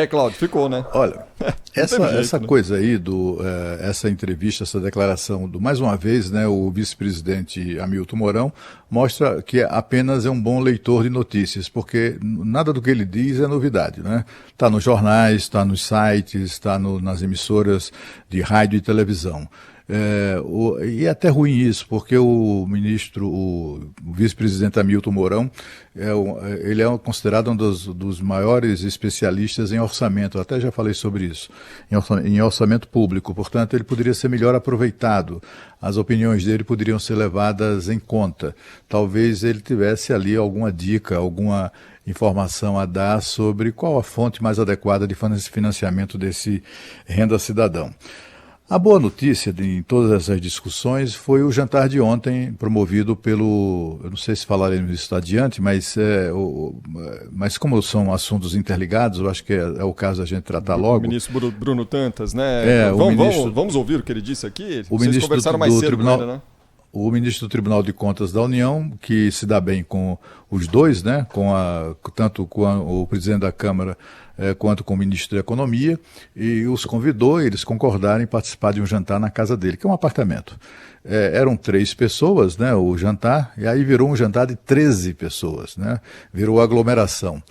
Cláudio, ficou, né? Olha, essa né? coisa aí, essa entrevista, essa declaração mais uma vez, né, o vice-presidente Hamilton Mourão mostra que apenas é um bom leitor de notícias, porque nada do que ele diz é novidade, né? Está nos jornais, está nos sites, está nas emissoras de rádio e televisão. E é até ruim isso, porque o vice-presidente Hamilton Mourão, ele é considerado um dos maiores especialistas em orçamento, eu até já falei sobre isso, em orçamento público, portanto ele poderia ser melhor aproveitado, as opiniões dele poderiam ser levadas em conta, talvez ele tivesse ali alguma dica, alguma informação a dar sobre qual a fonte mais adequada de financiamento desse Renda Cidadão. A boa notícia em todas essas discussões foi o jantar de ontem, promovido pelo, eu não sei se falaremos isso adiante, mas como são assuntos interligados, eu acho que é o caso a gente tratar logo. O ministro Bruno Tantas, né? Vamos ouvir o que ele disse aqui? Vocês conversaram mais cedo com ele, né? O ministro do Tribunal de Contas da União, que se dá bem com os dois, né? Tanto com o presidente da Câmara quanto com o ministro da Economia, e os convidou, eles concordaram em participar de um jantar na casa dele, que é um apartamento. Eram 3 pessoas, né, o jantar, e aí virou um jantar de 13 pessoas, né, virou aglomeração.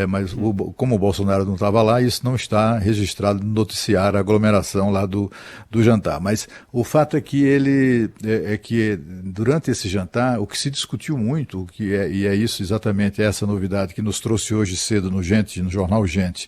Mas como o Bolsonaro não estava lá, isso não está registrado no noticiário, a aglomeração lá do jantar. Mas o fato é que durante esse jantar, o que se discutiu muito, e é isso exatamente essa novidade que nos trouxe hoje cedo no jornal Gente,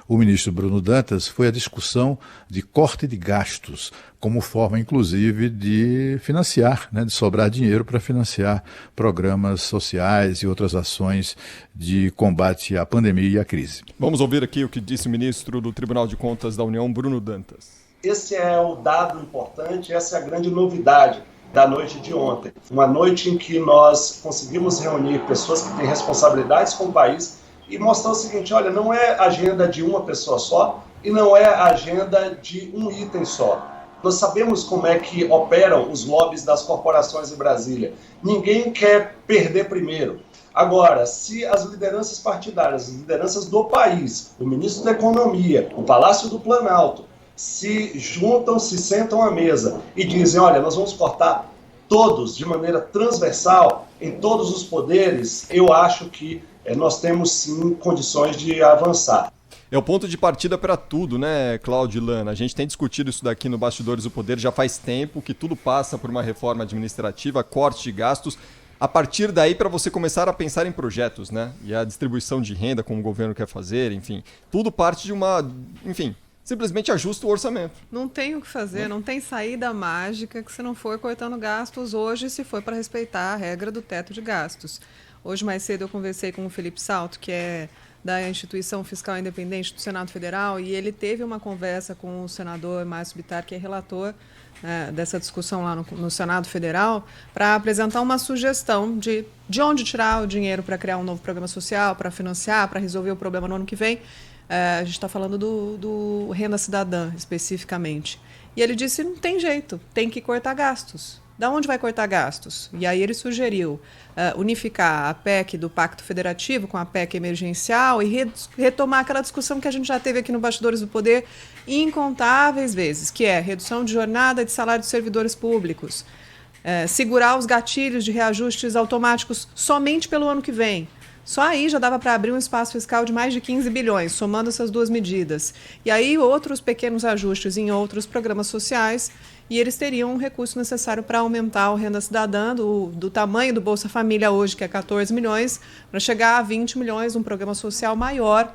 o ministro Bruno Dantas, foi a discussão de corte de gastos, como forma, inclusive, de financiar, né, de sobrar dinheiro para financiar programas sociais e outras ações de combate à pandemia e à crise. Vamos ouvir aqui o que disse o ministro do Tribunal de Contas da União, Bruno Dantas. Esse é o dado importante, essa é a grande novidade da noite de ontem. Uma noite em que nós conseguimos reunir pessoas que têm responsabilidades com o país e mostrar o seguinte, olha, não é agenda de uma pessoa só e não é agenda de um item só. Nós sabemos como é que operam os lobbies das corporações em Brasília. Ninguém quer perder primeiro. Agora, se as lideranças partidárias, as lideranças do país, o ministro da Economia, o Palácio do Planalto, se juntam, se sentam à mesa e dizem, olha, nós vamos cortar todos de maneira transversal em todos os poderes, eu acho que nós temos sim condições de avançar. É o ponto de partida para tudo, né, Cláudio e Lana? A gente tem discutido isso daqui no Bastidores do Poder já faz tempo, que tudo passa por uma reforma administrativa, corte de gastos. A partir daí, para você começar a pensar em projetos, né? E a distribuição de renda, como o governo quer fazer, enfim. Tudo parte de simplesmente ajusta o orçamento. Não tem o que fazer, não tem saída mágica que se não for cortando gastos hoje, se for para respeitar a regra do teto de gastos. Hoje, mais cedo, eu conversei com o Felipe Salto, que é da Instituição Fiscal Independente do Senado Federal, e ele teve uma conversa com o senador Márcio Bittar, que é relator dessa discussão lá no Senado Federal, para apresentar uma sugestão de onde tirar o dinheiro para criar um novo programa social, para financiar, para resolver o problema no ano que vem. A gente está falando do Renda Cidadã, especificamente. E ele disse, não tem jeito, tem que cortar gastos. Da onde vai cortar gastos? E aí ele sugeriu unificar a PEC do Pacto Federativo com a PEC emergencial e retomar aquela discussão que a gente já teve aqui no Bastidores do Poder incontáveis vezes, que é redução de jornada de salário dos servidores públicos, segurar os gatilhos de reajustes automáticos somente pelo ano que vem. Só aí já dava para abrir um espaço fiscal de mais de 15 bilhões, somando essas duas medidas. E aí outros pequenos ajustes em outros programas sociais, e eles teriam um recurso necessário para aumentar o Renda Cidadã do tamanho do Bolsa Família hoje, que é 14 milhões, para chegar a 20 milhões, um programa social maior.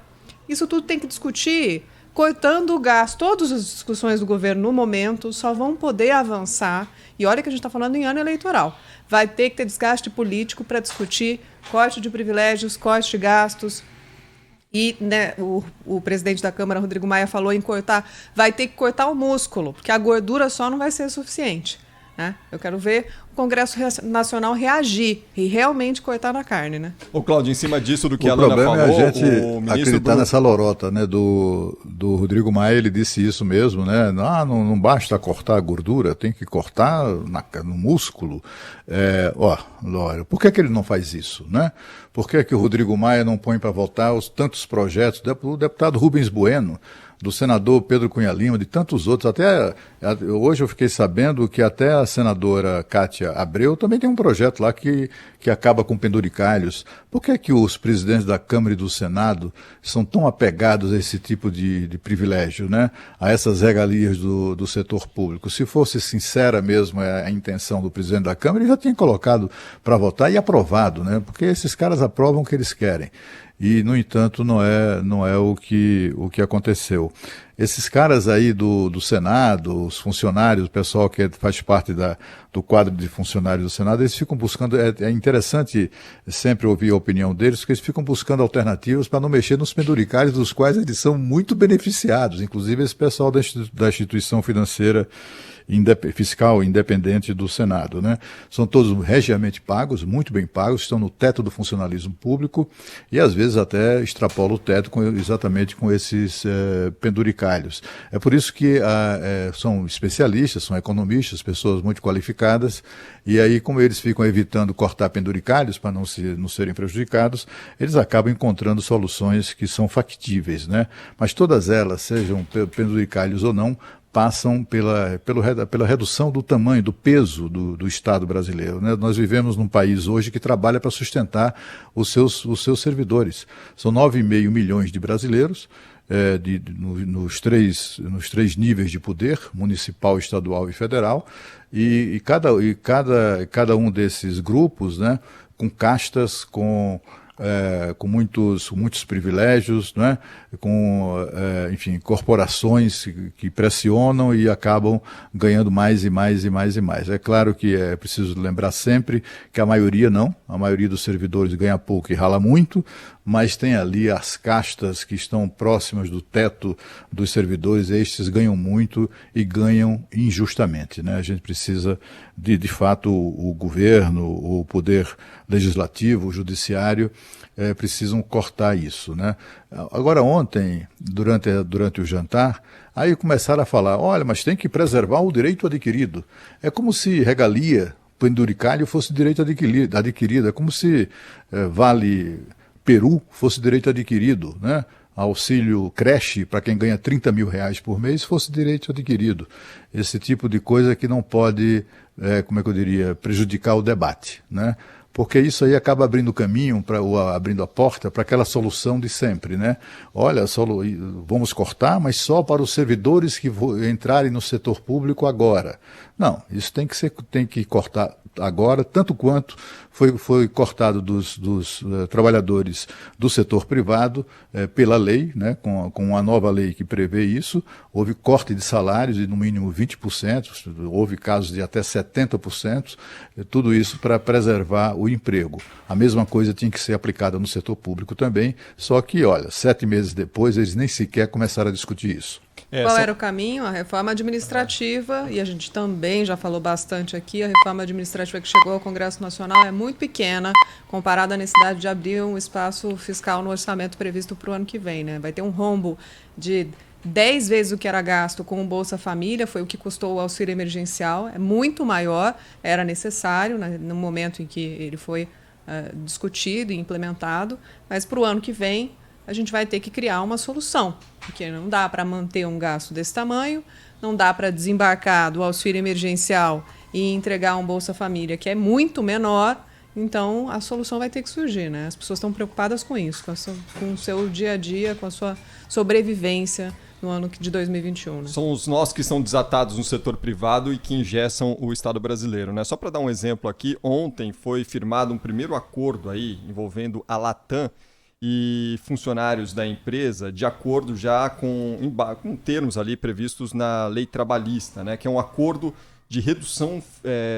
Isso tudo tem que discutir cortando o gasto. Todas as discussões do governo no momento só vão poder avançar, e olha que a gente está falando em ano eleitoral. Vai ter que ter desgaste político para discutir corte de privilégios, corte de gastos. E né, o presidente da Câmara, Rodrigo Maia, falou em cortar, vai ter que cortar o músculo, porque a gordura só não vai ser suficiente. Né? Eu quero ver o Congresso Nacional reagir e realmente cortar na carne, né? Ô, Cláudio, em cima disso do que a O Lana problema falou, é a gente o ministro acreditar nessa lorota, né, do Rodrigo Maia. Ele disse isso mesmo, né? Não basta cortar a gordura, tem que cortar no músculo. Lório, por que ele não faz isso, né? Por que o Rodrigo Maia não põe para votar os tantos projetos do deputado Rubens Bueno, do senador Pedro Cunha Lima, de tantos outros? Hoje eu fiquei sabendo que até a senadora Cátia Abreu também tem um projeto lá que acaba com penduricalhos. Por que os presidentes da Câmara e do Senado são tão apegados a esse tipo de privilégio, né? A essas regalias do setor público? Se fosse sincera mesmo a intenção do presidente da Câmara, ele já tinha colocado para votar e aprovado, né? Porque esses caras aprovam o que eles querem. E, no entanto, não é o que aconteceu. Esses caras aí do Senado, os funcionários, o pessoal que faz parte do quadro de funcionários do Senado, eles ficam buscando, é interessante sempre ouvir a opinião deles, porque eles ficam buscando alternativas para não mexer nos penduricalhos, dos quais eles são muito beneficiados, inclusive esse pessoal da instituição financeira fiscal independente do Senado, né? São todos regiamente pagos, muito bem pagos, estão no teto do funcionalismo público e às vezes até extrapolam o teto exatamente com esses penduricalhos. É por isso que são especialistas, são economistas, pessoas muito qualificadas, e aí, como eles ficam evitando cortar penduricalhos para não serem prejudicados, eles acabam encontrando soluções que são factíveis, né? Mas todas elas, sejam penduricalhos ou não, passam pela redução do tamanho, do peso do Estado brasileiro, né? Nós vivemos num país hoje que trabalha para sustentar os seus servidores. São 9,5 milhões de brasileiros, nos três níveis de poder, municipal, estadual e federal, e cada um desses grupos, né, com castas, com muitos privilégios, né? Enfim, corporações que pressionam e acabam ganhando mais e mais e mais e mais. É claro que é preciso lembrar sempre que a maioria dos servidores ganha pouco e rala muito, mas tem ali as castas que estão próximas do teto dos servidores, estes ganham muito e ganham injustamente, né? A gente precisa de fato, o governo, o poder legislativo, o judiciário, precisam cortar isso, né? Agora, ontem, durante o jantar, aí começaram a falar, olha, mas tem que preservar o direito adquirido. É como se regalia, penduricalho, fosse direito adquirido. É como se Vale Peru fosse direito adquirido, né? Auxílio creche para quem ganha 30 mil reais por mês fosse direito adquirido. Esse tipo de coisa que não pode, prejudicar o debate, né? Porque isso aí acaba abrindo caminho, abrindo a porta para aquela solução de sempre, né? Olha, vamos cortar, mas só para os servidores que entrarem no setor público agora. Não, isso tem que cortar agora, tanto quanto foi cortado dos trabalhadores do setor privado pela lei, né, com a nova lei que prevê isso. Houve corte de salários de no mínimo 20%, houve casos de até 70%, tudo isso para preservar o emprego. A mesma coisa tinha que ser aplicada no setor público também, só que, olha, 7 meses depois eles nem sequer começaram a discutir isso. Qual era o caminho? A reforma administrativa, e a gente também já falou bastante aqui, a reforma administrativa que chegou ao Congresso Nacional é muito pequena comparada à necessidade de abrir um espaço fiscal no orçamento previsto para o ano que vem, né? Vai ter um rombo de 10 vezes o que era gasto com o Bolsa Família, foi o que custou o auxílio emergencial, é muito maior, era necessário, né, no momento em que ele foi discutido e implementado, mas para o ano que vem a gente vai ter que criar uma solução, porque não dá para manter um gasto desse tamanho, não dá para desembarcar do auxílio emergencial e entregar um Bolsa Família que é muito menor, então a solução vai ter que surgir, né? As pessoas estão preocupadas com isso, com o seu dia a dia, com a sua sobrevivência no ano de 2021. Né? São os nós que são desatados no setor privado e que engessam o Estado brasileiro, né? Só para dar um exemplo aqui, ontem foi firmado um primeiro acordo aí envolvendo a Latam e funcionários da empresa, de acordo já com termos ali previstos na lei trabalhista, né, que é um acordo de redução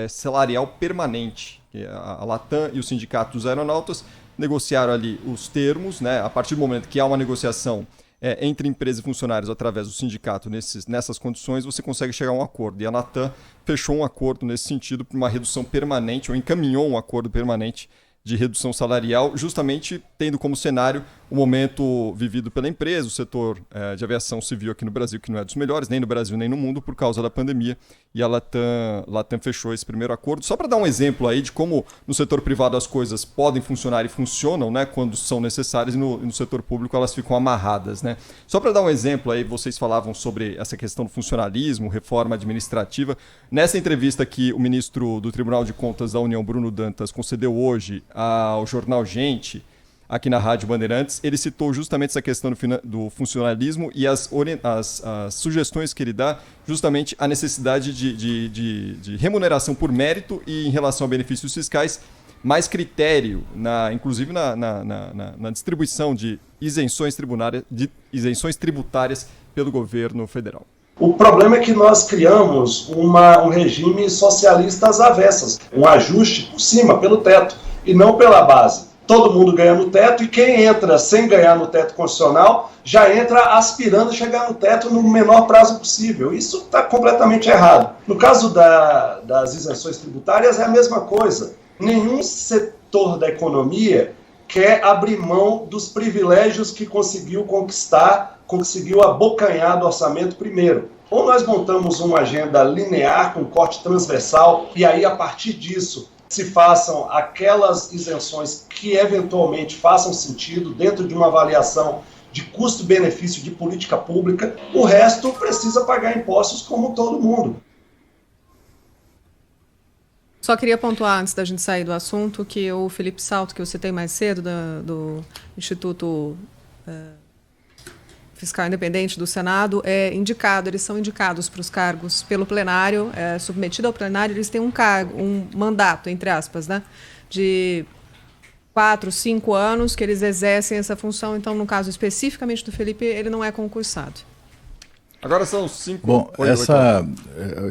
salarial permanente. A Latam e o Sindicato dos Aeronautas negociaram ali os termos, né, a partir do momento que há uma negociação entre empresa e funcionários através do sindicato nessas condições, você consegue chegar a um acordo. E a Latam fechou um acordo nesse sentido para uma redução permanente, ou encaminhou um acordo permanente de redução salarial, justamente tendo como cenário o momento vivido pela empresa, o setor de aviação civil aqui no Brasil, que não é dos melhores, nem no Brasil nem no mundo, por causa da pandemia, e a Latam fechou esse primeiro acordo. Só para dar um exemplo aí de como no setor privado as coisas podem funcionar e funcionam, né, quando são necessárias, e no setor público elas ficam amarradas, né? Só para dar um exemplo aí, vocês falavam sobre essa questão do funcionalismo, reforma administrativa. Nessa entrevista que o ministro do Tribunal de Contas da União, Bruno Dantas, concedeu hoje ao jornal Gente, aqui na Rádio Bandeirantes, ele citou justamente essa questão do funcionalismo e as sugestões que ele dá, justamente a necessidade de remuneração por mérito e em relação a benefícios fiscais, mais critério, inclusive na distribuição de isenções tributárias pelo governo federal. O problema é que nós criamos um regime socialista às avessas, um ajuste por cima, pelo teto, e não pela base. Todo mundo ganha no teto e quem entra sem ganhar no teto constitucional já entra aspirando a chegar no teto no menor prazo possível. Isso está completamente errado. No caso das isenções tributárias é a mesma coisa. Nenhum setor da economia quer abrir mão dos privilégios que conseguiu conquistar, conseguiu abocanhar do orçamento primeiro. Ou nós montamos uma agenda linear com corte transversal e aí a partir disso se façam aquelas isenções que eventualmente façam sentido dentro de uma avaliação de custo-benefício de política pública, o resto precisa pagar impostos como todo mundo. Só queria pontuar, antes da gente sair do assunto, que o Felipe Salto, que eu citei mais cedo, do Instituto Fiscal Independente do Senado, eles são indicados para os cargos pelo plenário, submetido ao plenário, eles têm um mandato, entre aspas, né, de 4, 5 anos que eles exercem essa função. Então, no caso especificamente do Felipe, ele não é concursado. Agora são 5... Bom,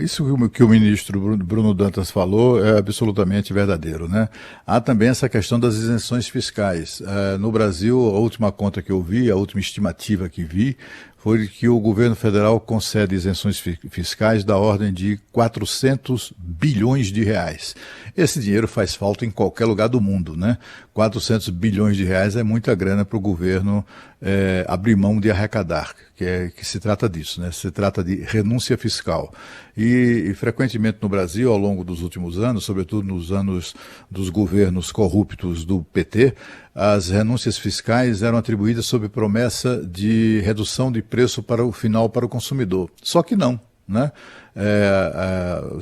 isso que o ministro Bruno Dantas falou é absolutamente verdadeiro, né? Há também essa questão das isenções fiscais. No Brasil, a última conta que eu vi, a última estimativa que vi, foi que o governo federal concede isenções fiscais da ordem de 400 bilhões de reais. Esse dinheiro faz falta em qualquer lugar do mundo, né? 400 bilhões de reais é muita grana para o governo abrir mão de arrecadar, que se trata disso, né? Se trata de renúncia fiscal. E frequentemente no Brasil, ao longo dos últimos anos, sobretudo nos anos dos governos corruptos do PT, as renúncias fiscais eram atribuídas sob promessa de redução de preço para o consumidor. Só que não, né?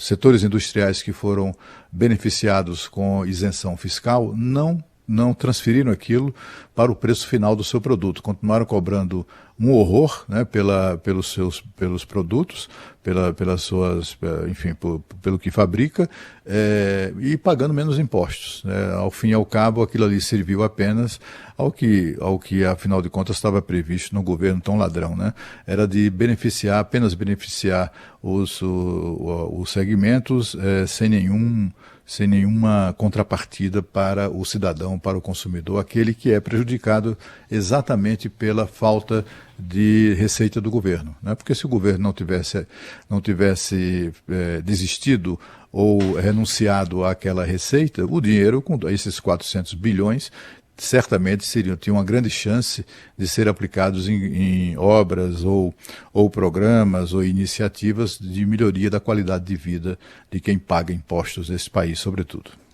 Setores industriais que foram beneficiados com isenção fiscal não transferiram aquilo para o preço final do seu produto. Continuaram cobrando um horror, né, pelos produtos, pelas suas, enfim, pelo que fabrica, e pagando menos impostos. Ao fim e ao cabo, aquilo ali serviu apenas ao que afinal de contas estava previsto no governo tão ladrão, né? Era de apenas beneficiar os segmentos sem nenhuma contrapartida para o cidadão, para o consumidor, aquele que é prejudicado exatamente pela falta de receita do governo, né? Porque se o governo não tivesse desistido ou renunciado àquela receita, o dinheiro, com esses 400 bilhões, certamente tinham uma grande chance de ser aplicados em obras ou programas ou iniciativas de melhoria da qualidade de vida de quem paga impostos nesse país, sobretudo.